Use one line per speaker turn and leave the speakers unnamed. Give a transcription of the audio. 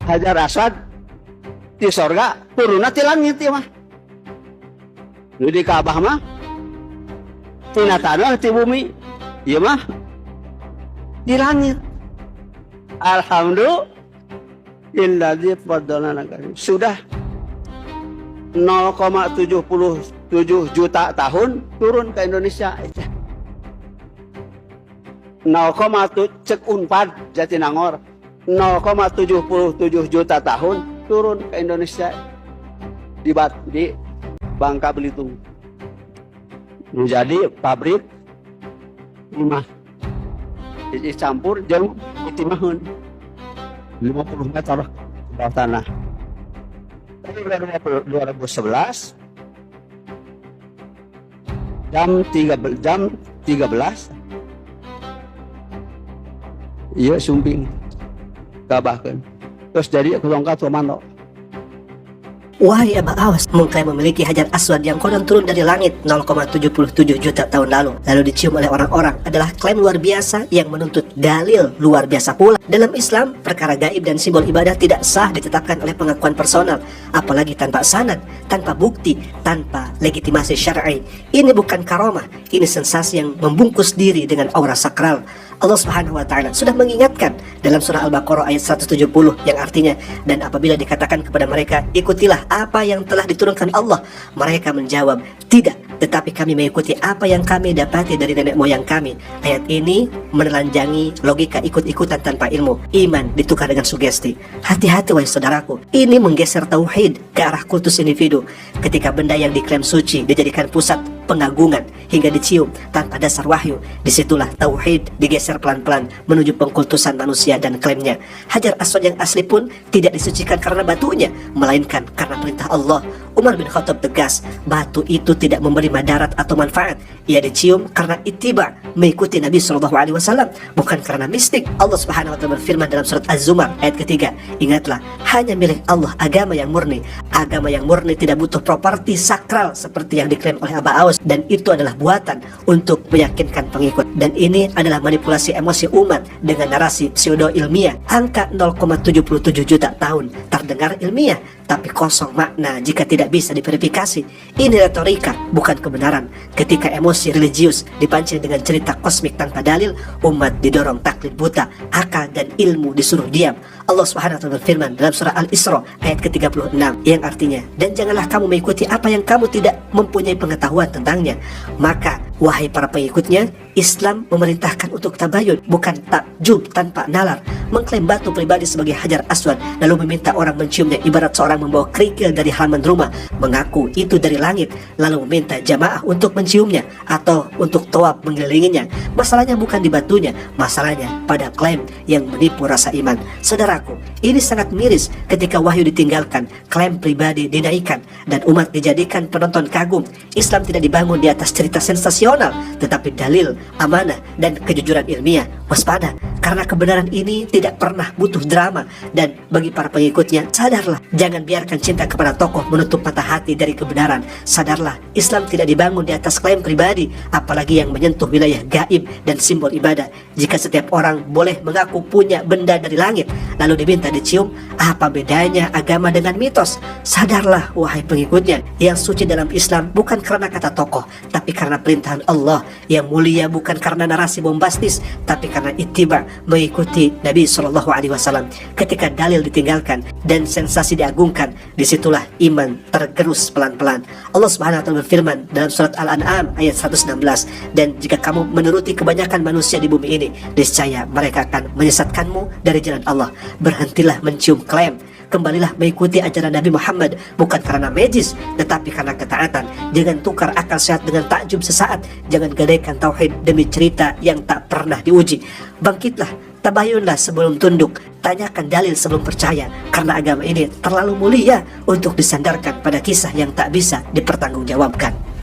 Hajar Aswad di sorga turunna ti langit ya mah. Di Ka'bah mah tina tanah ti bumi. Ieu mah di langit. Alhamdulillah fadlana karim. Sudah 0,77 juta tahun turun ke Indonesia. 0, cek Unpad Jatinangor 0,77 juta tahun turun ke Indonesia di Bangka Belitung. Menjadi pabrik timah. Jadi campur jeung timahun 50 meter ke bawah tanah. Tapi pada 2011 jam 13 iya sumping kabahkeun terus jadi ketongkat komando.
Wahai Aba Awas mengklaim memiliki Hajar Aswad yang konon turun dari langit 0,77 juta tahun lalu dicium oleh orang-orang adalah klaim luar biasa yang menuntut dalil luar biasa pula. Dalam Islam, perkara gaib dan simbol ibadah tidak sah ditetapkan oleh pengakuan personal, apalagi tanpa sanad, tanpa bukti, tanpa legitimasi syar'i. Ini bukan karomah, ini sensasi yang membungkus diri dengan aura sakral. Allah Subhanahu wa taala sudah mengingatkan dalam surah Al-Baqarah ayat 170 yang artinya, dan apabila dikatakan kepada mereka, ikutilah apa yang telah diturunkan Allah, mereka menjawab, tidak, tetapi kami mengikuti apa yang kami dapati dari nenek moyang kami. Ayat ini menelanjangi logika ikut-ikutan tanpa ilmu. Iman ditukar dengan sugesti. Hati-hati wahai saudaraku, ini menggeser tauhid ke arah kultus individu. Ketika benda yang diklaim suci dijadikan pusat pengagungan hingga dicium tanpa dasar wahyu, disitulah tauhid digeser pelan-pelan menuju pengkultusan manusia dan klaimnya. Hajar Aswad yang asli pun tidak disucikan karena batunya, melainkan karena perintah Allah. Umar bin Khattab tegas, batu itu tidak memberi madarat atau manfaat. Ia dicium karena ittiba, mengikuti Nabi SAW, bukan karena mistik. Allah Subhanahu wa taala berfirman dalam surat Az-Zumar ayat ketiga, ingatlah, hanya milik Allah agama yang murni. Agama yang murni tidak butuh properti sakral seperti yang diklaim oleh Aba Awas, dan itu adalah buatan untuk meyakinkan pengikut. Dan ini adalah manipulasi emosi umat dengan narasi pseudo ilmiah. Angka 0,77 juta tahun terdengar ilmiah, tapi kosong makna jika tidak bisa diverifikasi. Ini retorika, bukan kebenaran. Ketika emosi religius dipancing dengan cerita kosmik tanpa dalil, umat didorong taklid buta, akal dan ilmu disuruh diam. Allah Subhanahu wa taala berfirman dalam surah Al-Isra ayat ke-36 yang artinya, dan janganlah kamu mengikuti apa yang kamu tidak mempunyai pengetahuan tentangnya. Maka wahai para pengikutnya, Islam memerintahkan untuk tabayun, bukan takjub tanpa nalar. Mengklaim batu pribadi sebagai Hajar Aswad lalu meminta orang menciumnya ibarat seorang membawa kerikil dari halaman rumah, mengaku itu dari langit, lalu meminta jamaah untuk menciumnya atau untuk tawaf mengelilinginya. Masalahnya bukan di batunya, masalahnya pada klaim yang menipu rasa iman. Saudaraku, ini sangat miris ketika wahyu ditinggalkan, klaim pribadi dinaikkan, dan umat dijadikan penonton kagum. Islam tidak dibangun di atas cerita sensasional, tetapi dalil, amanah, dan kejujuran ilmiah. Waspada, karena kebenaran ini tidak pernah butuh drama. Dan bagi para pengikutnya, sadarlah, jangan biarkan cinta kepada tokoh menutup mata hati dari kebenaran. Sadarlah, Islam tidak dibangun di atas klaim pribadi, apalagi yang menyentuh wilayah gaib dan simbol ibadah. Jika setiap orang boleh mengaku punya benda dari langit, lalu diminta dicium, apa bedanya agama dengan mitos? Sadarlah wahai pengikutnya, yang suci dalam Islam bukan karena kata tokoh, tapi karena perintahan Allah. Yang mulia bukan karena narasi bombastis, tapi karena ittiba, mengikuti Nabi SAW. Ketika dalil ditinggalkan dan sensasi diagungkan, disitulah iman tergerus pelan-pelan. Allah Subhanahu wa taala berfirman dalam surat Al-An'am ayat 116, dan jika kamu menuruti kebanyakan manusia di bumi ini, niscaya mereka akan menyesatkanmu dari jalan Allah. Berhentilah mencium klaim, kembalilah mengikuti ajaran Nabi Muhammad, bukan karena magis, tetapi karena ketaatan. Jangan tukar akal sehat dengan takjub sesaat. Jangan gadaikan tauhid demi cerita yang tak pernah diuji. Bangkitlah, tabayunlah sebelum tunduk, tanyakan dalil sebelum percaya, karena agama ini terlalu mulia untuk disandarkan pada kisah yang tak bisa dipertanggungjawabkan.